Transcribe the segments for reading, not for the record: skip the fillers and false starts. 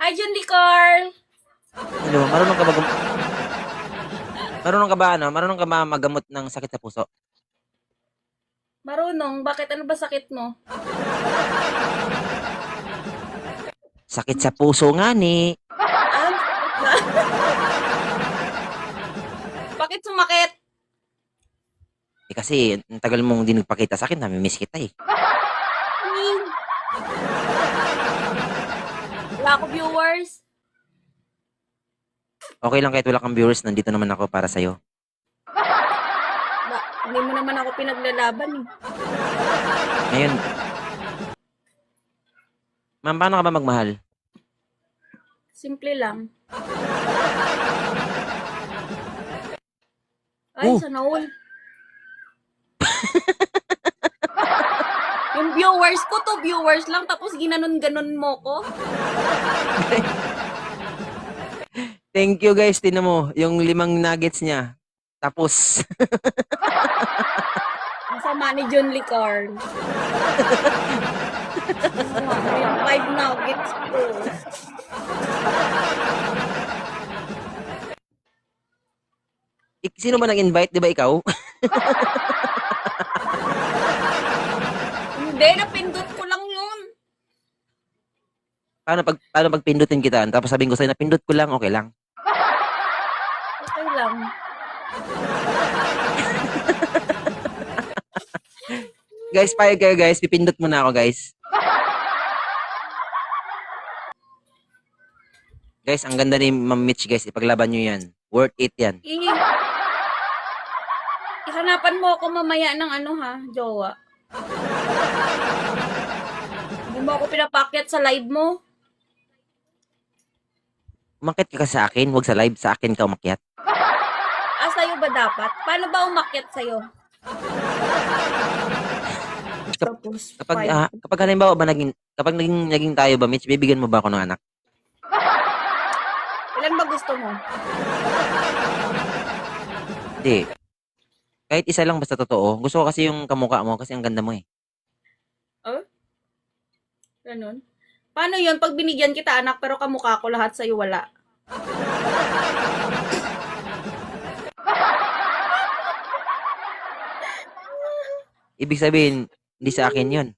Hi, John Lee Carl! Hello, marunong ka ba magamot ng sakit sa puso? Marunong, bakit ano ba sakit mo? Sakit sa puso nga ni. Ah, sakit ba? Bakit sumakit? Eh kasi, ang tagal mong di nagpakita sa akin, nami-miss kita eh. Hmm, wala ako viewers. Okay lang kahit wala kang viewers, nandito naman ako para sa'yo. Hindi mo naman ako pinaglalaban eh. Ngayon, ma'am, paano ka ba magmahal? Simple lang. Ay, Oh, sana all. Yung viewers ko to, viewers lang, tapos ginanon-ganon mo ko. thank you guys, tinan mo, yung 5 nuggets niya. Tapos, Ang sama ni John Lee Carl. Yung 5 nuggets ko. sino ba nag-invite? Di ba ikaw? Hindi, napindot ko lang yun. Paano pag pindutin kita? Tapos sabihin ko sa'yo, napindot ko lang, okay lang. Okay lang. Guys, payag kayo guys, pipindot muna ako guys. Guys, ang ganda ni Ma'am Mitch guys, ipaglaban nyo yan. Worth it yan. Ihanapan mo ako mamaya ng ano ha, jowa. Hindi mo ako pinapakyat sa live mo. Umakyat ka sa akin, wag sa live, sa akin ka umakyat. Ah, sa'yo ba dapat? Paano ba umakyat sa'yo? Tapos, Kapag halimbawa ba naging tayo ba, Mitch, bibigyan mo ba ako ng anak? Ilan ba gusto mo? Hindi. Kahit isa lang basta totoo. Gusto ko kasi yung kamukha mo kasi ang ganda mo eh. Oh? Ganun? Paano yun pag binigyan kita anak pero kamukha ko lahat sa'yo wala? Ibig sabihin, hindi sa akin yun.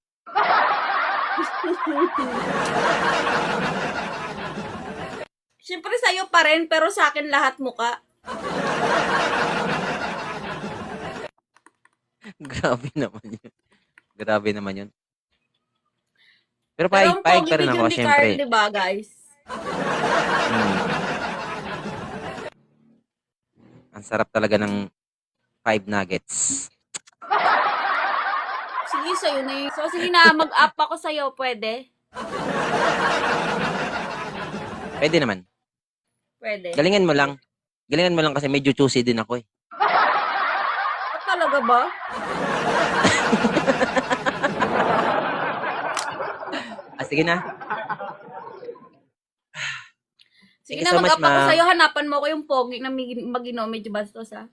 Siyempre sa'yo pa rin pero sa akin lahat mukha. Grabe naman yun. Grabe naman yun. Pero Pero ang paig pogi pa ni rin ako, John Lee syempre. Carl, di ba guys? Hmm. Ang sarap talaga ng 5 nuggets. Sige, sa'yo na yun. So, sige na, mag-up ako sa'yo, pwede? Pwede naman. Pwede. Galingan mo lang. Galingan mo lang kasi medyo choosy din ako eh. Ah, talaga ba? Sige na. Sige Thank you na, so much, mag-up ako ma'am. sa'yo. Hanapan mo ko yung pogi na magino, medyo bastos ha.